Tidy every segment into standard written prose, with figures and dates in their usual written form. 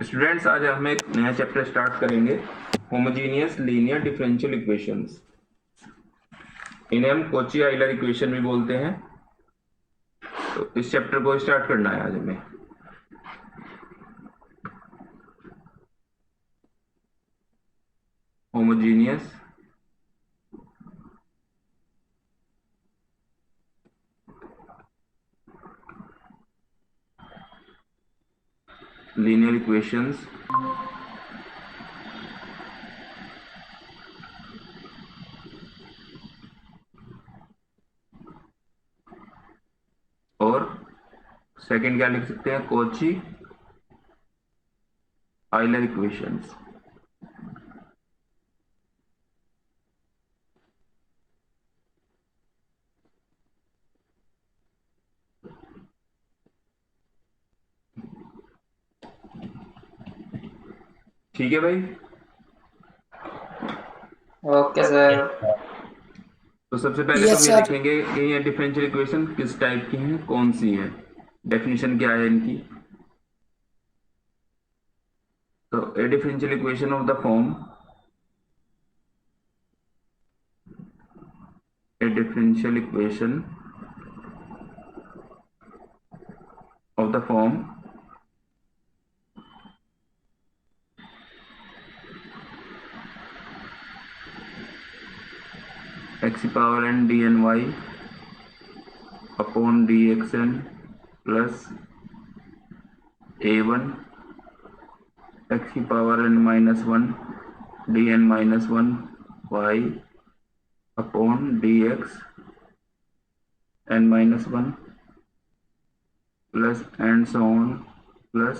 Students, आज हम एक नया चैप्टर स्टार्ट करेंगे, होमोजीनियस लीनियर डिफरेंशियल इक्वेशंस। इन्हें हम कोची आइलर इक्वेशन भी बोलते हैं। तो इस चैप्टर को स्टार्ट करना है आज हमें। होमोजीनियस लीनियर इक्वेशंस और सेकंड क्या लिख सकते हैं, कोची आइलर इक्वेशंस। ठीक है भाई। Okay sir. तो सबसे पहले तो हम यस ये सर। देखेंगे कि ये डिफरेंशियल इक्वेशन किस टाइप की हैं, कौन सी हैं, डेफिनेशन क्या है इनकी। तो ए differential equation of the form a differential equation of the form x power n dny upon dxn plus a1 x power n minus 1 dn minus 1 y upon dx n minus 1 plus and so on plus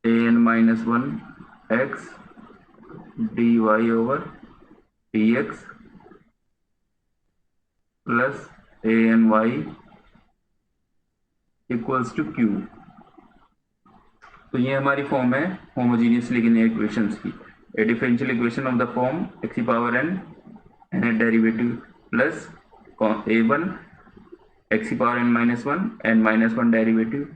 an minus 1 x dy over dx plus a n y equals to q. तो ये हमारी form है homogeneous linear equations की। A differential equation of the form x power n n a derivative plus a one x power n minus one n minus one derivative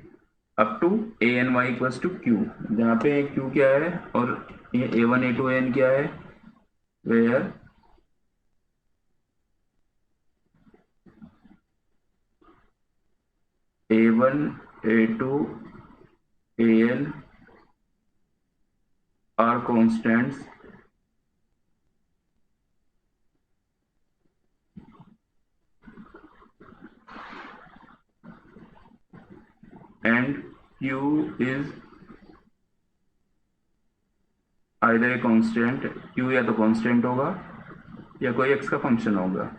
up to a n y equals to q, जहाँ पे q क्या है और ये a one a two n क्या है, where a1 a2 an are constants and q is either a constant, q या तो कांस्टेंट होगा या कोई x का फंक्शन होगा।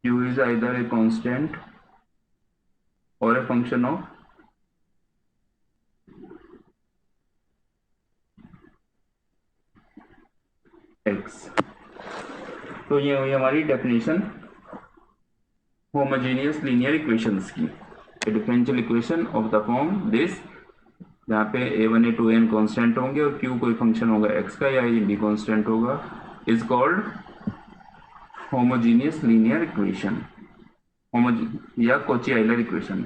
q is either a constant or a function of x। तो ये हुई हमारी डेफिनेशन होमोजेनियस लीनियर इक्वेशंस की। Differential equation of the form this, जहाँ पे a1 a2 an कांस्टेंट होंगे और q कोई फंक्शन होगा x का या ये भी कांस्टेंट होगा, is called homogeneous linear equation या कोची आइलर इक्वेशन।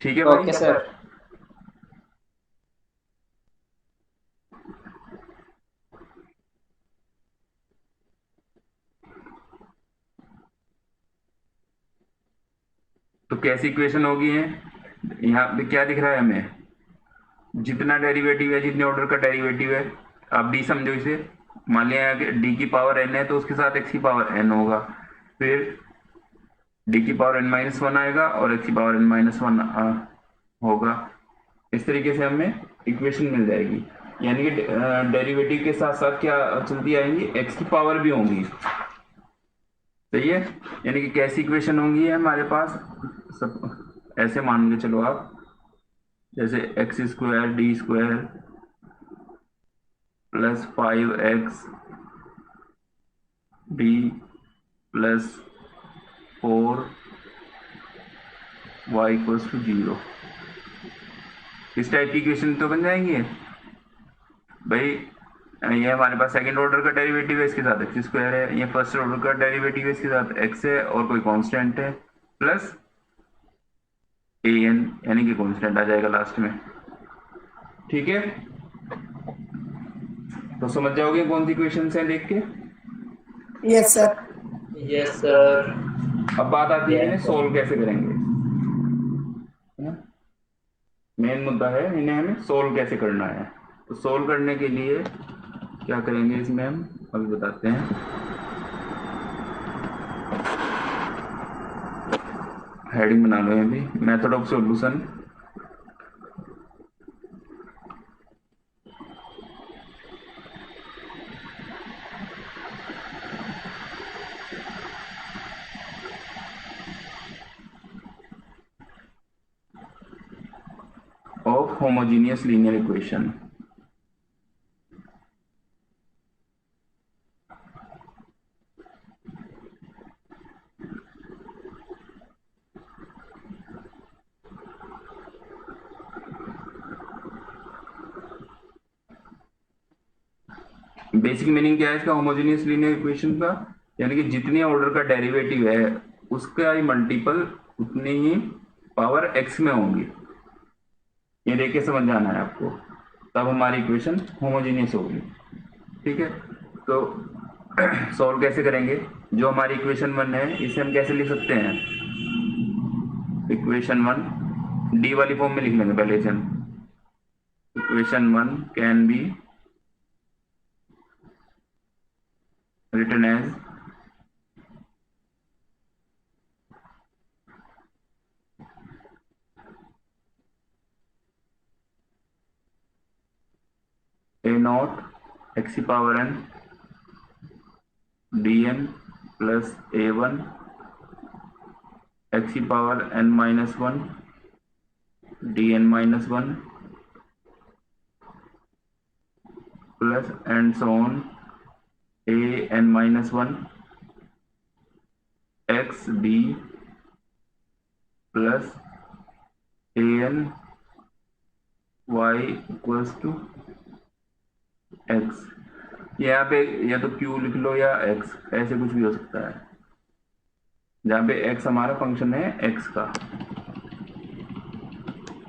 ठीक है भाई। Okay sir. तो कैसी इक्वेशन होगी है, यहाँ पे क्या दिख रहा है हमें, जितना डेरिवेटिव है, जितने ऑर्डर का डेरिवेटिव है, आप डी समझो इसे। मान लिया कि डी की पावर एन है तो उसके साथ एक्स की पावर एन होगा, फिर डी की पावर एन माइनस वन आएगा और एक्स की पावर एन माइनस वन होगा। इस तरीके से हमें इक्वेशन मिल जाएगी, यानी कि डेरिवेटिव के साथ साथ क्या चलती आएंगी, एक्स की पावर भी होंगी। सही है, यानी कि कैसी इक्वेशन होंगी हमारे पास, सब ऐसे मान के चलो आप, जैसे x square D square plus 5x d plus 4y equals to 0। इस टाइप की इक्वेशन तो बन जाएंगी भाई। ये हमारे पास सेकंड ऑर्डर का डेरिवेटिव है, इसके साथ एक्स स्क्वायर है। ये फर्स्ट ऑर्डर का डेरिवेटिव है, इसके साथ एक्स है और कोई कांस्टेंट है प्लस ए एन, यानी कि कांस्टेंट आ जाएगा लास्ट में। ठीक है, तो समझ जाओगे कौन सी क्वेश्चन है देख के। Yes sir. Yes sir. अब बात आती है इन्हें सोल्व कैसे करेंगे। मेन मुद्दा है इन्हें हमें सोल्व कैसे करना है। तो सोल्व करने के लिए क्या करेंगे इसमें हम अभी बताते हैं। हेडिंग बना लो, ये भी method of solution. Of homogeneous linear equation. Basic meaning क्या है इसका, होमोजेनियस लीनियर इक्वेशन का, यानी कि जितने ऑर्डर का डेरिवेटिव है उसका ही मल्टीपल उतनी ही पावर एक्स में होंगी। ये देख के समझ जाना है आपको, तब हमारी इक्वेशन होमोजेनियस होगी। ठीक है, तो सॉल्व कैसे करेंगे। जो हमारी इक्वेशन वन है इसे हम कैसे लिख सकते हैं, इक्वेशन वन डी वाली फॉर्म में लिख लेंगे पहले इसे हम। Equation one can be written as a naught x power n dn plus a1 x power n minus 1 dn minus 1 plus and so on a n minus 1 x d plus a n y equals to x। यहाँ पे या तो q लिख लो या x, ऐसे कुछ भी हो सकता है, जहाँ पे x हमारा फंक्शन है x का।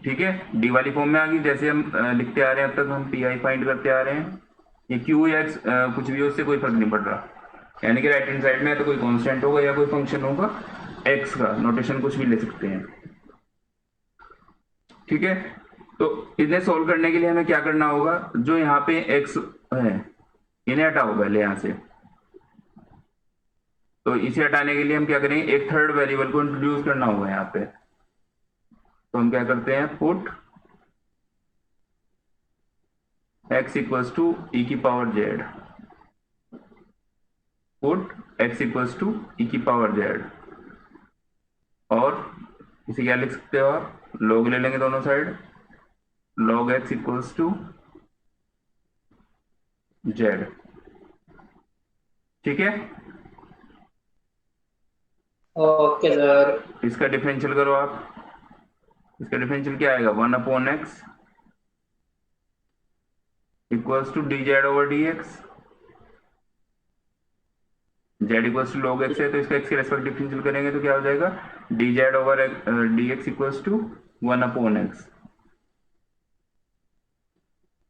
ठीक है, डी वाली फॉर्म में आ गई, जैसे हम लिखते आ रहे हैं अब तक, हम पी आई फाइंड करते आ रहे हैं। ये क्यू या एक्स कुछ भी हो, उससे कोई फर्क नहीं पड़ रहा, यानी कि राइट हैंड साइड में तो कोई कांस्टेंट होगा या कोई फंक्शन होगा एक्स का, नोटेशन कुछ भी ले सकते हैं। ठीक है, तो इन्हें सोल्व करने के लिए हमें क्या करना होगा, जो यहाँ पे एक्स है इन्हें हटाओ पहले यहाँ से। तो इसे हटाने के लिए हम क्या करेंगे, एक थर्ड वेरिएबल को इंट्रोड्यूस करना होगा यहाँ पे। तो हम क्या करते हैं, put x equals to e की power z, put x equals to e की पावर जेड, और इसे क्या लिख सकते हो आप, log ले लेंगे दोनों side, log x equals to z. ठीक है, ओके सर। इसका डिफरेंशियल करो आप, इसका डिफरेंशियल क्या आएगा, 1/x equals to d z over D x. Z equals to log x है, तो इसका एक्स के रेस्पेक्ट डिफरेंशियल करेंगे तो क्या हो जाएगा, d z over D x equals to 1/x।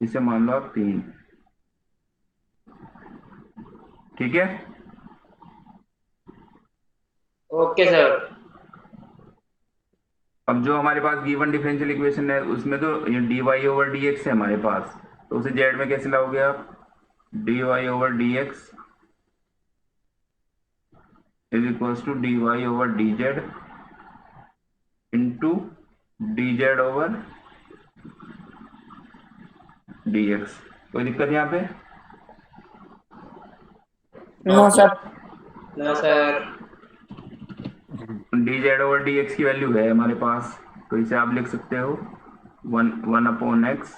इसे मान लो आप 3। ठीक है, ओके सर। अब जो हमारे पास गिवन डिफरेंशियल इक्वेशन है उसमें तो ये d Y over D x है हमारे पास, तो उसे जेड में कैसे लाओगे आप, d Y over D x is equals to d Y over D z into d z over D x. कोई दिक्कत यहाँ पे, no sir. No sir. D z over D x की वैल्यू है हमारे पास, तो इसे आप लिख सकते हो 1/x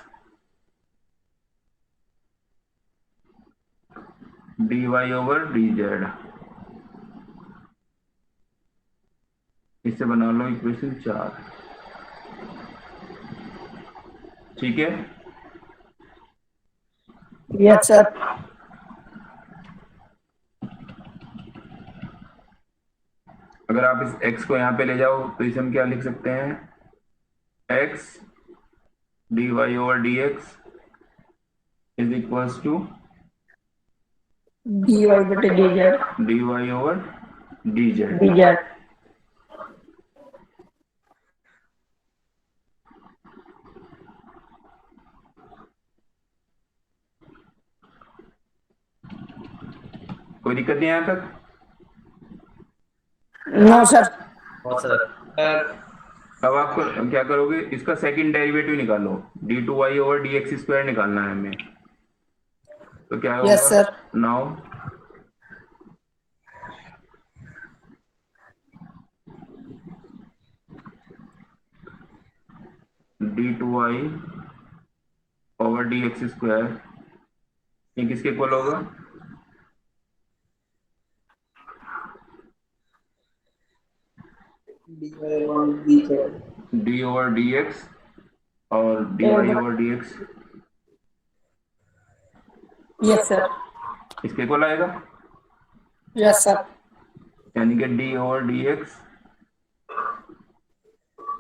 d Y over D z. इसे बना लो इक्वेशन 4। ठीक है, Yes, sir. अगर आप इस x को यहाँ पे ले जाओ तो इसे हम क्या लिख सकते हैं, x dy over dx is equals to dy बटे dz dy over dz। dz। कोई दिक्कत नहीं है यहाँ तक? No sir. हाँ सर। सर अब आप क्या करोगे, इसका सेकंड डेरिवेटिव निकालो, d2y over dx स्क्वायर निकालना है हमें। तो क्या होगा? Yes, sir. Now d2y over dx square ये किसके इक्वल होगा? dy over dz। d over dx और dy over dx yes sir. इसके इक्वल आएगा, यस सर। यानी कि d over dx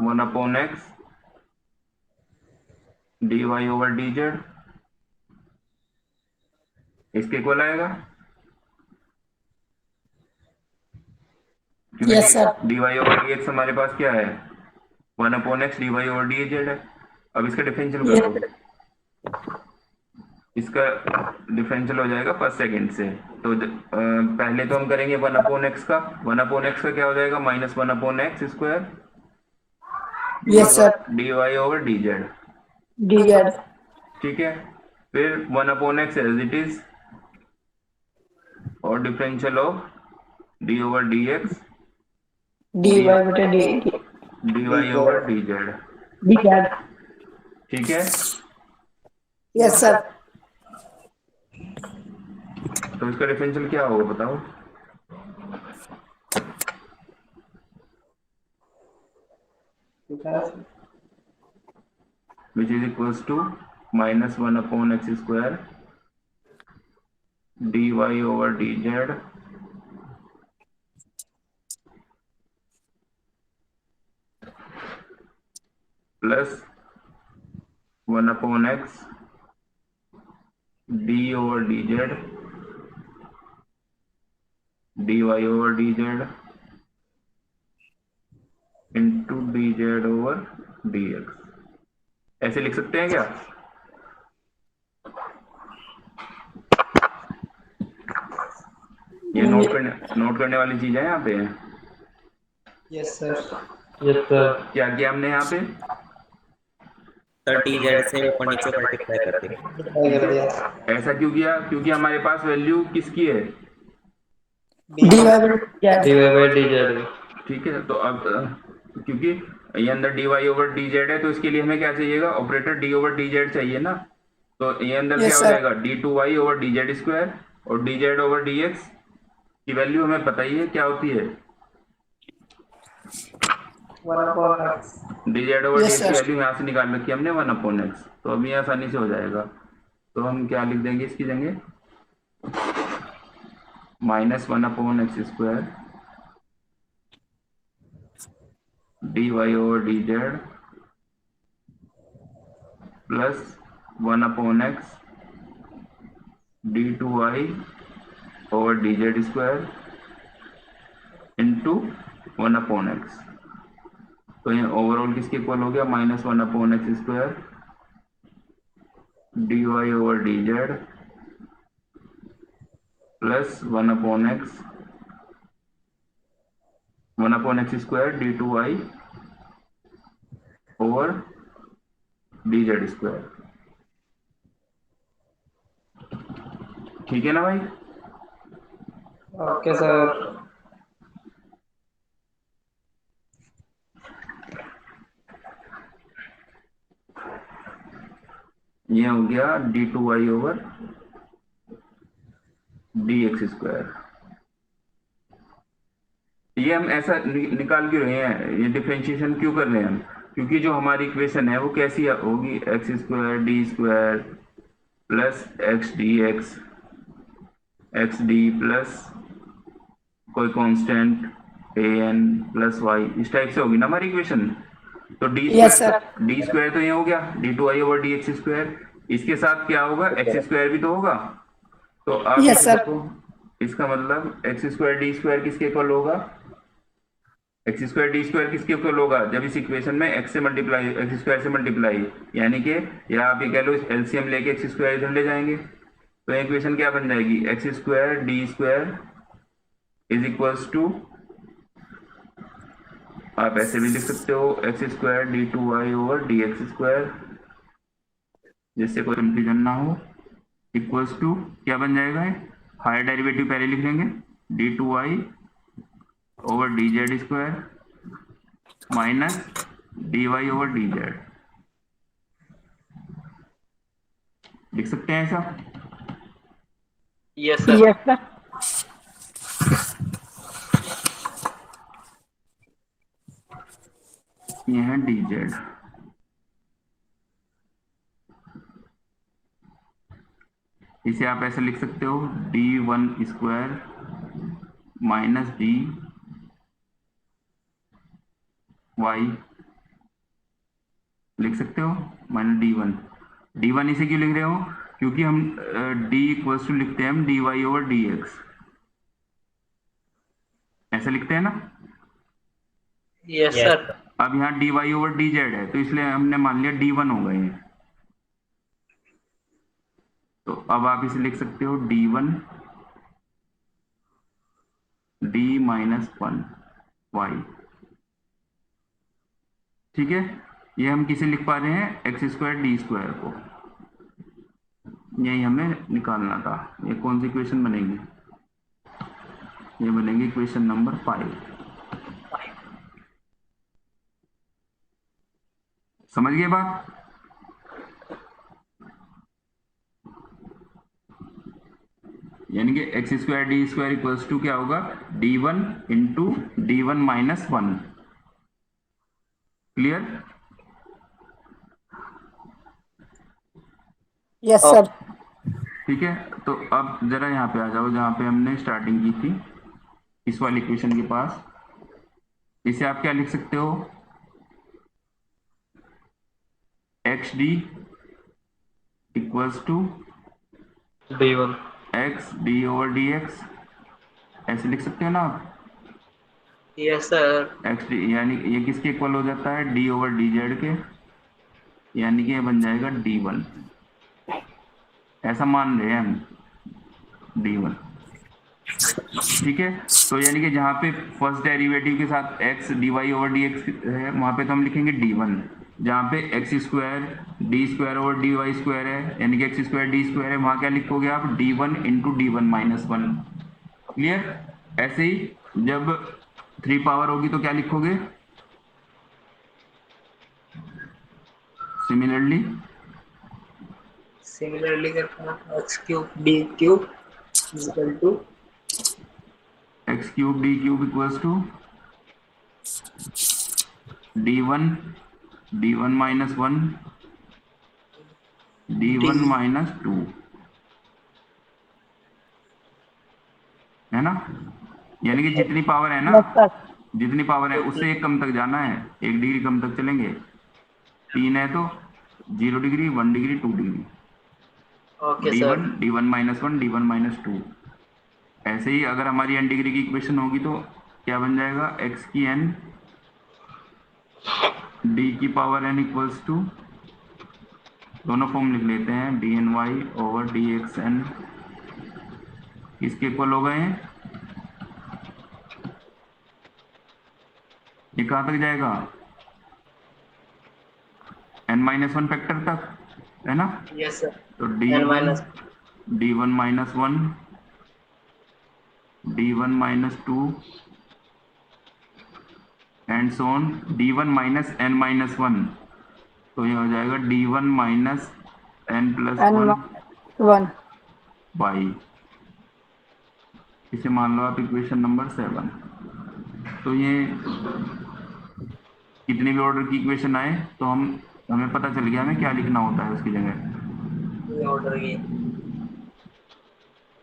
1/x dy over dz इसके इक्वल आएगा, क्योंकि Yes, sir. dy over dx हमारे पास क्या है, 1/x dy over dz है। अब इसका डिफरेंशियल कर दो, इसका डिफरेंशियल हो जाएगा फर्स्ट सेकंड से। तो पहले तो हम करेंगे 1/x का, 1/x का क्या हो जाएगा, -1/x square yes sir. dy over dz। dz ठीक है, फिर 1/x एज इट इज और differential of d over dx dy बटे dy over dz। dz। ठीक है, यस सर। तो इसका डिफरेंशियल क्या होगा बताओ? which is equals to -1/x square dy over dz plus 1/x d over dz dy over dz into dz over dx। ऐसे लिख सकते हैं क्या? ये नोट करने वाली चीज है यहाँ पे। Yes sir. Yes sir. क्या किया हमने यहाँ पे? सर dz से ऊपर नीचे मल्टीप्लाई करते हैं। मल्टीप्लाई कर दिया। ऐसा क्यों किया? क्योंकि हमारे पास वैल्यू किसकी है? dy बटे dy by dz। ठीक है, तो अब क्योंकि ये अंदर dy over dz है तो इसके लिए हमें क्या चाहिएगा, ऑपरेटर d over dz चाहिए ना। तो ये अंदर Yes, क्या हो sir. जाएगा, d2y over dz स्क्वायर और dz over dx की वैल्यू हमें पता ही है क्या होती है, 1/x। dz over Yes, dx की sir. वैल्यू यहाँ से निकाल रखी है हमने 1/x। तो अब ये आसानी से हो जाएगा। तो हम क्या लिख देंगे इसकी जगह, -1/x square dy over dz plus 1/x d2y over dz square into 1/x। तो ये ओवरऑल किसके इक्वल हो गया, -1/x square dy over dz plus 1/x square d2y over dz square. ठीक है ना भाई? Okay sir. ये हो गया d2y ओवर dx स्क्वायर। ये हम ऐसा निकाल क्यों रहे हैं, ये डिफरेंशिएशन क्यों कर रहे हैं हम? क्योंकि जो हमारी इक्वेशन है वो कैसी होगी, x square D square plus x d plus कोई constant a n plus y, इस टाइप से होगी ना हमारी इक्वेशन। तो d Yes, square, sir. D square तो ये हो गया d two y over D x square, इसके साथ क्या होगा एक्स स्क्वायर भी तो होगा। तो आप Yes, इसे sir. देखो, इसका मतलब एक्स स्क्वायर डी स्क्वायर किसके इक्वल होगा, एक्स स्क्वायर डी स्क्वायर किसके इक्वल होगा जब इस इक्वेशन में एक्स से मल्टीप्लाई, एक्स स्क्वायर से मल्टीप्लाई, यानी कि या आप ये कह लो एलसीएम लेके एक्स स्क्वायर इधर ले जाएंगे, तो इक्वेशन क्या बन जाएगी, x square D square is equals to, आप ऐसे भी लिख सकते हो x square d two y over D x square, जिससे कोई कंफ्यूजन ना हो, इक्वल्स टू क्या बन जाएगा, हायर डेरिवेटिव पहले लिख लेंगे d two y over D z square minus d Y over D z, लिख सकते हैं ऐसा। Yes, sir. Yes, sir. ये है डी जेड, इसे आप ऐसे लिख सकते हो D one square minus d y, लिख सकते हो माइनस डी वन इसे क्यों लिख रहे हो, क्योंकि हम डी इक्वल्स टू लिखते हैं हम D Y over D X, ऐसे लिखते हैं ना। Yes, sir. अब यहाँ D Y over D Z है तो इसलिए हमने मान लिया डी वन हो गए, तो अब आप इसे लिख सकते हो D one D minus one Y, ठीक है। ये हम किसे लिख पा रहे हैं, एक्स स्क्वायर डी स्क्वायर को, यही हमें निकालना था। ये कौन सी इक्वेशन बनेगी, ये बनेगी इक्वेशन नंबर 5। समझ गए बात, यानी कि X square D square equals to क्या होगा, D one into D one minus one, clear. Yes, sir. ठीक है, तो अब जरा यहाँ पे आ जाओ जहाँ पे हमने स्टार्टिंग की थी, इस वाली इक्वेशन के पास, इसे आप क्या लिख सकते हो, X D equals to D1. X D over D X, ऐसे लिख सकते हो ना आप, Yes, sir. एक्स डी यानी ये किसके इक्वल हो जाता है, डी ओवर डी जेड के, यानी कि ये बन जाएगा डी वन, ऐसा मान रहे हैं हम डी वन, ठीक है। तो यानी कि जहाँ पे फर्स्ट डेरिवेटिव के साथ X D Y over D x है वहाँ पे तो हम लिखेंगे डी वन, जहाँ पे X square D square over D Y square है यानी कि एक्स स्क्वायर डी स्क्वायर है, वहाँ क्या लिखोगे आप, D one into D one minus one, clear. ऐसे ही जब 3 पावर होगी तो क्या लिखोगे, similarly Similarly, x cube d cube is equal to X cube D cube equals to D one minus one D one minus two, है ना, यानी कि जितनी पावर है ना, Yes, sir. जितनी पावर है उससे एक कम तक जाना है, 1 डिग्री कम तक चलेंगे, 3 है तो 0 degree 1 degree 2 degree, okay, D sir. One D one minus one D one minus to. ऐसे ही अगर हमारी n डिग्री की इक्वेशन होगी तो क्या बन जाएगा, x की n d की पावर n इक्वल्स टू, दोनों फॉर्म लिख लेते हैं, D N Y over D X N, इसके इक्वल हो गए हैं, ये कहाँ तक जाएगा, n माइनस वन फैक्टर तक, है ना। Yes, sir. तो N minus D one minus one D one minus two and so on, D one minus N minus one, तो ये हो जाएगा D one minus N plus And one one. बाई, इसे मान लो आप इक्वेशन नंबर 7। तो ये कितने भी ऑर्डर की इक्वेशन आए तो हमें पता चल गया हमें क्या लिखना होता है उसकी जगह, ऑर्डर की।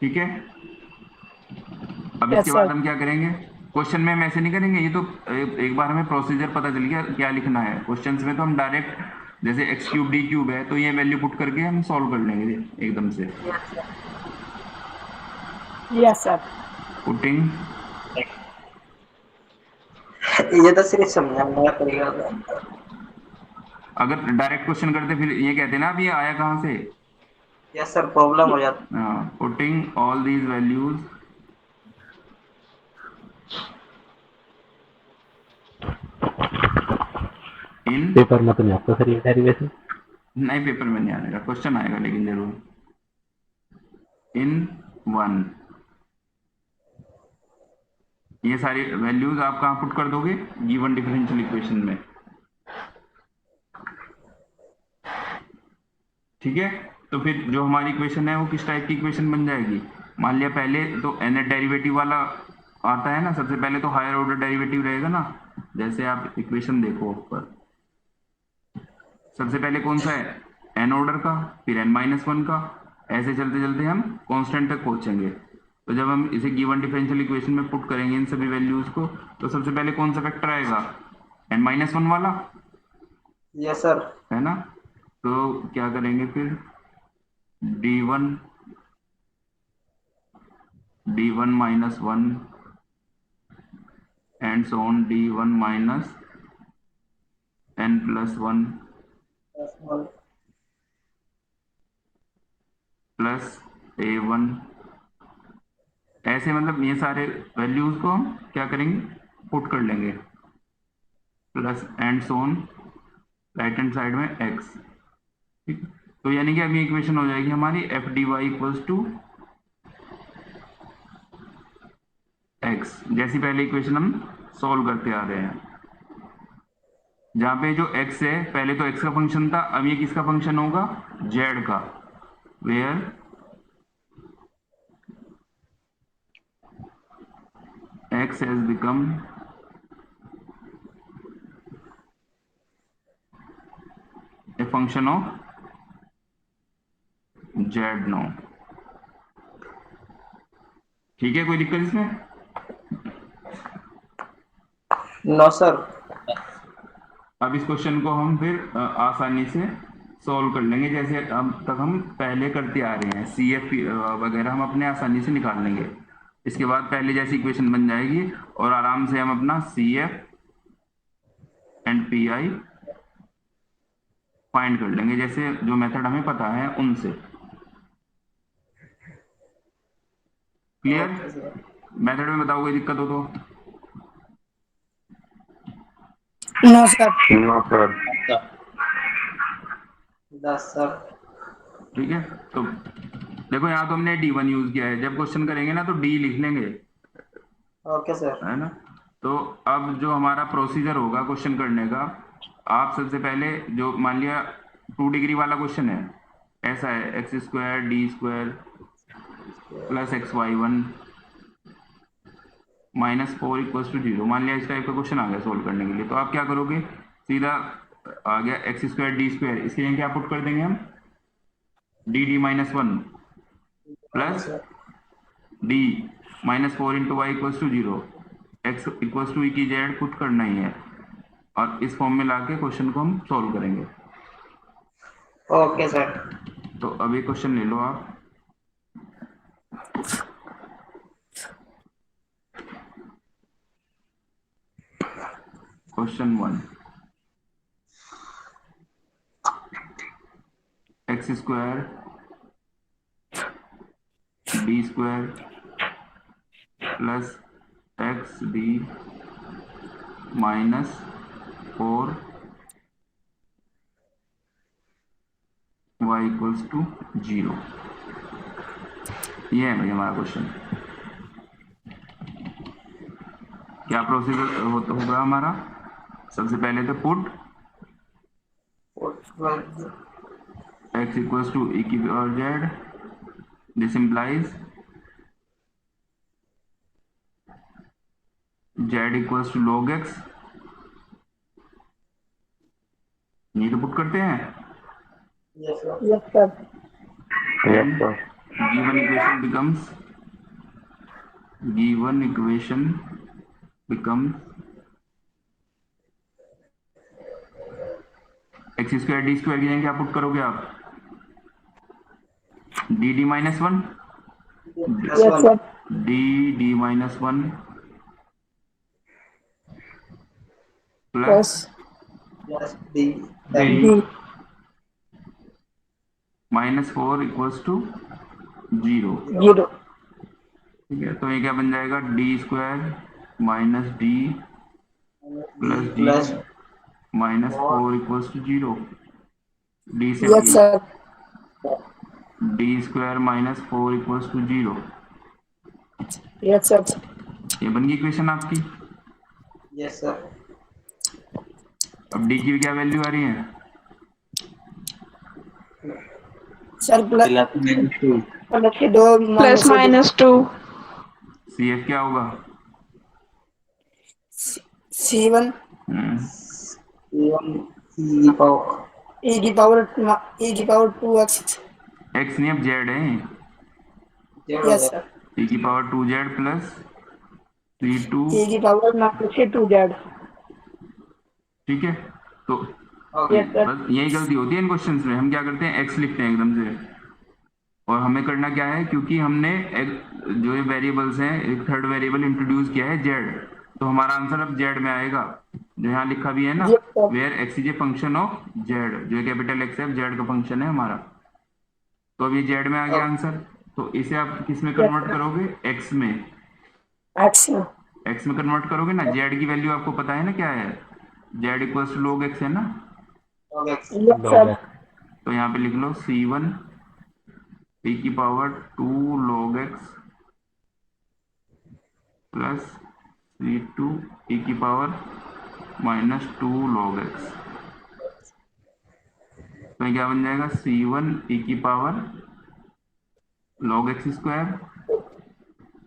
ठीक है, अब Yes, इसके बाद sir. हम क्या करेंगे, क्वेश्चन में हम ऐसे नहीं करेंगे, ये तो एक बार हमें प्रोसीजर पता चल गया क्या लिखना है। क्वेश्चंस में तो हम डायरेक्ट जैसे एक्स क्यूब डी क्यूब है तो ये वैल्यू पुट करके हम सॉल्व कर लेंगे एकदम से। Yes, sir. पुटिंग, ये तो सिर्फ समझाना पड़ेगा। अगर डायरेक्ट क्वेश्चन करते फिर ये कहते ना अब ये आया कहाँ से। यस सर, प्रॉब्लम हो जाता। Putting all these values in, paper में तो नहीं आपका सर ये डेरिवेशन? नहीं पेपर में नहीं आएगा, क्वेश्चन आएगा लेकिन जरूर, इन वन। ये सारी वैल्यूज आप कहाँ पुट कर दोगे, गिवन डिफरेंशियल इक्वेशन में। ठीक है, तो फिर जो हमारी इक्वेशन है वो किस टाइप की इक्वेशन बन जाएगी। मान लिया पहले तो nth डेरिवेटिव वाला आता है ना, सबसे पहले तो हायर ऑर्डर डेरिवेटिव रहेगा ना। जैसे आप इक्वेशन देखो ऊपर, सबसे पहले कौन सा है, n ऑर्डर का, फिर n-1 का, ऐसे चलते चलते हम कांस्टेंट तक पहुंचेंगे। तो जब हम इसे गिवन डिफरेंशियल इक्वेशन में पुट करेंगे इन सभी वैल्यूज को, तो सबसे पहले कौन सा फैक्टर आएगा, n-1 वाला, यस सर। है ना। तो क्या करेंगे फिर, d1 -1 and so on d1 -n+1 plus a1, ऐसे मतलब ये सारे वैल्यूज को हम क्या करेंगे, पुट कर लेंगे, plus and so on right hand side में x। ठीक, तो यानी कि अब ये इक्वेशन हो जाएगी हमारी F D Y equals to X, जैसी पहले इक्वेशन हम सॉल्व करते आ रहे हैं, जहाँ पे जो x है पहले तो x का फंक्शन था, अब ये किसका फंक्शन होगा, z का, where x has become a function of z now। ठीक है, कोई दिक्कत इसमें, नो सर। अब इस क्वेश्चन को हम फिर आसानी से सॉल्व कर लेंगे, जैसे अब तक हम पहले करते आ रहे हैं, सी एफ वगैरह हम अपने आसानी से निकाल लेंगे। इसके बाद पहले जैसी इक्वेशन बन जाएगी और आराम से हम अपना C F and P I find कर लेंगे, जैसे जो मेथड हमें पता है उनसे। क्लियर, मेथड में बताओ कोई दिक्कत हो तो। No, sir. Yes sir. ठीक है, तो देखो यहाँ तो हमने d1 यूज किया है, जब क्वेश्चन करेंगे ना तो d लिख लेंगे, ओके सर। है ना। तो अब जो हमारा प्रोसीजर होगा क्वेश्चन करने का, आप सबसे पहले जो मान लिया 2 डिग्री वाला क्वेश्चन है, ऐसा है x² d² प्लस x(y1) -4 = 0, मान लिया इस टाइप का क्वेश्चन आ गया सोल्व करने के लिए, तो आप क्या करोगे, सीधा आ गया x² d², इसके लिए क्या पुट कर देंगे हम, d-1 plus d -4 × y = 0, x = e की z पुट करना ही है, और इस फॉर्म में लाके क्वेश्चन को हम सॉल्व करेंगे। Okay sir. तो अब ये क्वेश्चन ले लो आप, question 1, x² d² plus xd -4 y = 0, ये है भाई हमारा क्वेश्चन। क्या प्रोसीजर होगा हमारा, सबसे पहले तो पुट x = e की power z, this implies z = log x, ये तो पुट करते हैं, yes sir. Yes, sir. Yes, and sir. given equation becomes X square D square की जगह क्या पुट करोगे आप? D D minus one, plus Yes, one sir. D minus one plus Plus plus D D M D. Minus four equals to zero. 0. ठीक है, तो ये क्या बन जाएगा? D square minus D plus D D plus minus four equals to zero. D से Yes, sir. D square minus four equals to zero. Yes, sir. ये बन गई इक्वेशन आपकी। yes sir अब डी की क्या वैल्यू आ रही है? Sir, plus minus two plus के दो plus minus 2 सी एफ क्या होगा? C1 C1 E power e की पावर 2x. एक्स नहीं, अब जेड है। zero Yes, sir. e की power two Z plus C two. e की पावर -2z. ठीक है, तो okay Yes, sir. बस यही गलती होती है इन क्वेश्चंस में। हम क्या करते हैं, एक्स लिखते हैं एकदम से, और हमें करना क्या है, क्योंकि हमने जो ये वेरिएबल्स हैं, एक थर्ड वेरिएबल इंट्रोड्यूस किया है जेड, तो हमारा आंसर अब जेड में आएगा। जो यहाँ लिखा भी है ना, Yes, sir. Where X is a function of Z, जो कैपिटल एक्स है जेड का फंक्शन है हमारा, तो अब ये जेड में आ गया आंसर। तो इसे आप किस में कन्वर्ट करोगे? एक्स में। x में. एक्स में कन्वर्ट करोगे ना, जेड की वैल्यू आपको पता है ना क्या है? Z equals to log x है ना, okay Yes, sir. तो यहाँ पे लिख लो c1 e की power 2 log x plus c2 e की पावर माइनस 2 log x। तो ये क्या बन जाएगा? c1 e की power log x square,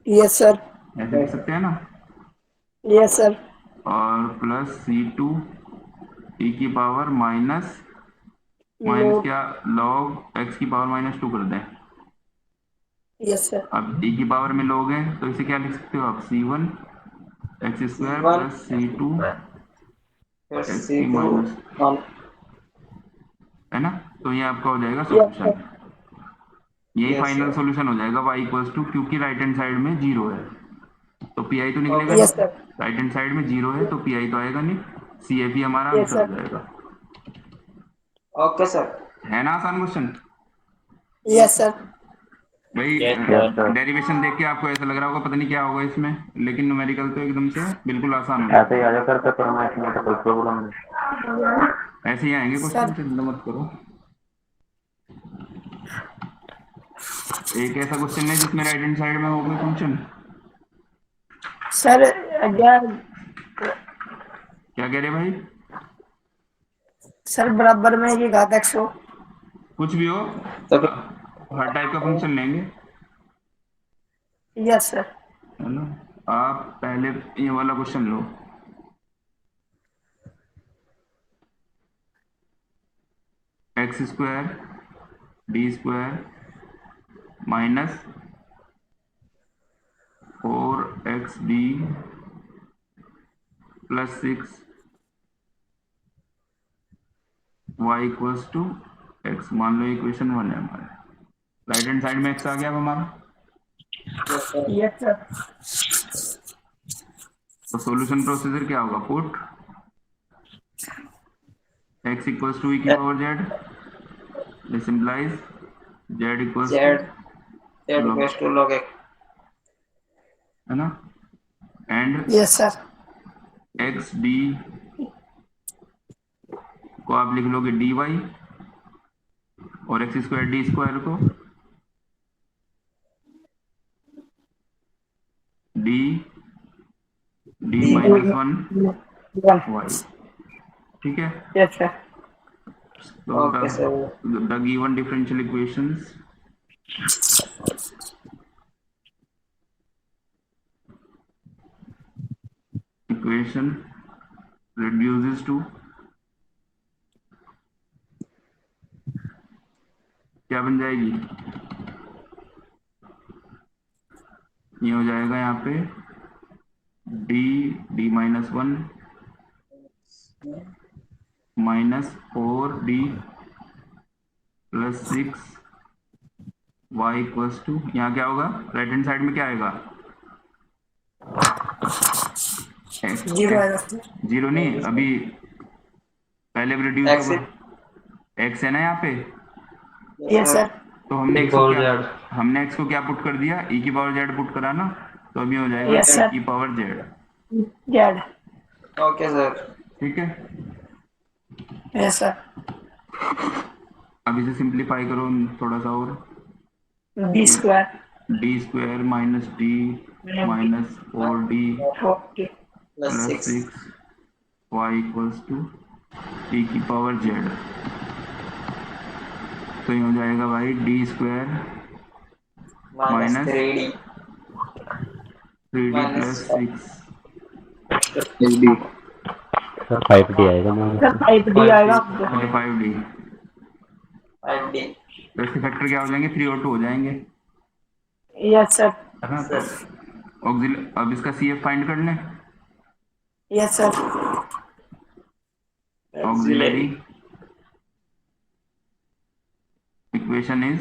Yes, sir. ऐसे लिख सकते हैं ना, Yes, sir. और प्लस c2 e की पावर माइनस Log. क्या, log x की पावर माइनस 2 कर दें। Yes, sir. अब e की पावर में log है, तो इसे क्या लिख सकते हो आप? c1 x square C1 plus c2 plus x की C2 माइनस, on है ना। तो ये आपका हो जाएगा Yes, सॉल्यूशन। यही Yes, फाइनल sir. सॉल्यूशन हो जाएगा y इक्वल्स टू, क्योंकि राइट हैंड साइड में जीरो है तो पी तो निकलेगा Okay. Yes, नहीं। sir. राइट हैंड साइड में जीरो है तो पी तो आएगा नहीं, सी ए पी हमारा Yes, आंसर हो sir. जाएगा। okay sir है ना आसान क्वेश्चन? Yes, sir. भाई Yes, sir. डेरिवेशन देख के आपको ऐसा लग रहा होगा पता नहीं क्या होगा इसमें, लेकिन न्यूमेरिकल तो एकदम से बिल्कुल आसान होगा। ऐसे ही आ जाकर पेपर में, इसमें तो कोई प्रॉब्लम नहीं। ऐसे ही आएंगे क्वेश्चन, Sir. चिंता मत करो। एक ऐसा क्वेश्चन है जिसमें राइट हैंड साइड में हो कोई फंक्शन। Sir, अगर क्या कह रहे भाई? सर बराबर में ये घात x हो. कुछ भी हो, तो हर टाइप का फंक्शन लेंगे, Yes, sir. है ना। आप पहले ये वाला क्वेश्चन लो, X square D square minus 4xd plus 6 y equals to x। मान लो इक्वेशन 1 है हमारे, राइट हैंड साइड में x आ गया अब हमारा। Yes, sir. तो सॉल्यूशन प्रोसीजर क्या होगा? Put x equals to e की power z, this implies z equals Z to Z equals to log x है ना, and Yes, sir. X D को आप लिख लोगे डी वाई, और एक्स स्क्वायर डी स्क्वायर को D D minus 1 One. Y. ठीक है, Yes, sir. तो Okay, sir. The given differential equations equation reduces to क्या बन जाएगी? ये हो जाएगा यहाँ पे D minus 1 minus 4d plus 6 y equals to, यहाँ क्या होगा राइट हैंड साइड में क्या आएगा? जीरो आएगा सर। जीरो नहीं, अभी पहले रिड्यूस X होगा, x है ना यहाँ पे, यस सर। तो हमने x को क्या पुट कर दिया? e की पावर z पुट करा ना, तो अभी हो जाएगा Yes, e sir. की power z। Z. Okay sir. ठीक है, यस सर। अब इसे सिंप्लीफाई करो थोड़ा सा और, B square D square minus D minus 4d 40 plus plus 6 6 y equals to e की पावर z। तो ये हो जाएगा भाई D square minus minus 3d 3d minus plus 6 sir 5D आएगा मैम। सर 5D आएगा। Okay 5d, 5d। तो इसके फैक्टर क्या हो जाएंगे? 3 और 2 हो जाएंगे, यस सर। है ना? तो अब इसका CF फाइंड कर लें। Yes sir. Auxiliary equation is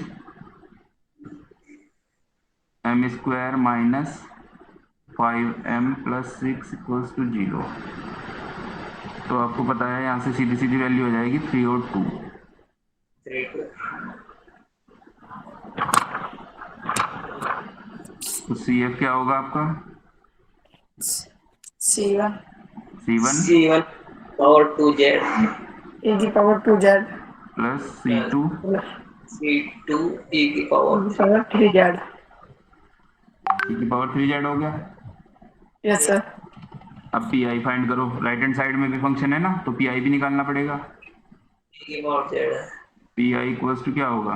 m square minus 5m plus 6 equals to 0। तो आपको पता है यहाँ से सीधी सीधी वैल्यू हो जाएगी 3 और 2। 3 तो CF क्या होगा आपका? C1 C1 C1 power 2z e की power 2z plus C2 C2 e की पावर की पावर 3z। e की पावर 3z हो गया। Yes sir. अब PI फाइंड करो, राइट हैंड साइड में भी फंक्शन है ना, तो PI भी निकालना पड़ेगा। e की power z PI equals to क्या होगा?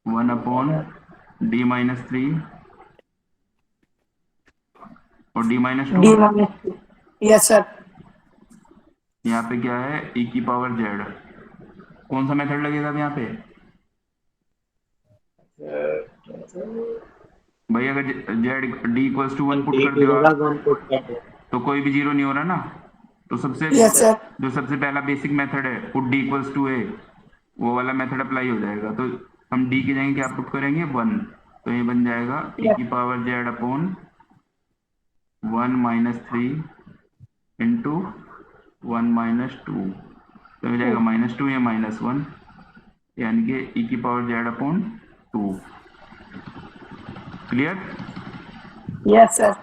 1 अपॉन d माइनस 3 और d minus 2। D minus. Yes sir. यहाँ पे क्या है? e की पावर z। कौन सा मेथड लगेगा अब यहाँ पे? भाई अगर z d equals to 1 put कर दिया तो कोई भी जीरो नहीं हो रहा ना, तो यस सर। जो सबसे पहला बेसिक मेथड है put d equals to a, वो वाला मेथड अप्लाई हो जाएगा। तो हम d की जगह क्या पुट करेंगे? 1। तो ये बन जाएगा e की power z upon 1 minus 3 into 1 minus 2। तो हो जाएगा माइनस 2 या माइनस 1, यानी कि e की power z upon 2। Clear? Yes sir.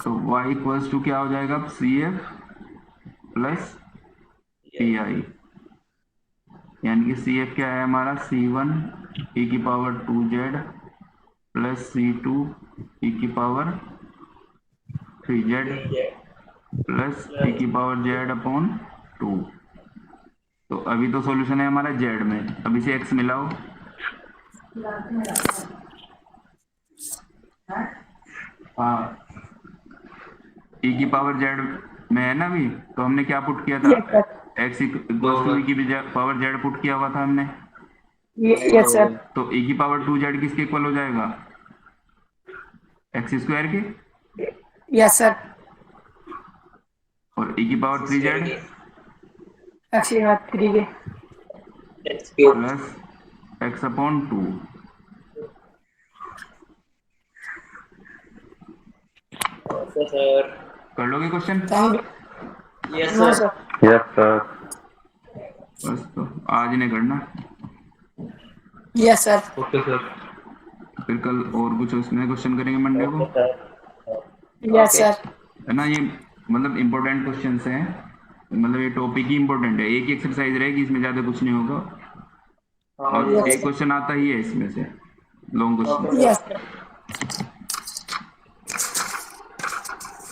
तो y इक्वल्स टू क्या हो जाएगा? अब CF प्लस PI, यानी कि CF क्या है हमारा? C1 e की power 2z plus C2 e की पावर 3z प्लस e की पावर z अपॉन 2। तो अभी तो सॉल्यूशन है हमारा z में, अब इसे x मिलाओ। हाँ, e की पावर z में है ना अभी, तो हमने क्या पुट किया था? Yes, sir. x equals to e की पावर z पुट किया हुआ था हमने। Yes sir. तो e की पावर 2z किसके इक्वल हो जाएगा? x स्क्वायर के, यस सर। और e की पावर 3z एक्स की बात 3 के x cube plus x upon 2। Okay sir. कर लोगे question? Thank you. Yes no sir. Sir. Yes sir. बस तो आज नहीं करना, यस सर। Okay sir. फिर कल और कुछ उसमें क्वेश्चन करेंगे मंडे को, यस सर। है ना? ये मतलब इम्पोर्टेंट क्वेश्चंस हैं, मतलब ये टॉपिक ही इम्पोर्टेंट है। एक ही एक्सरसाइज रहेगी, इसमें ज़्यादा कुछ नहीं होगा, और Yes. एक क्वेश्चन आता ही है इसमें से, लॉन्ग क्वेश्चन। Yes sir.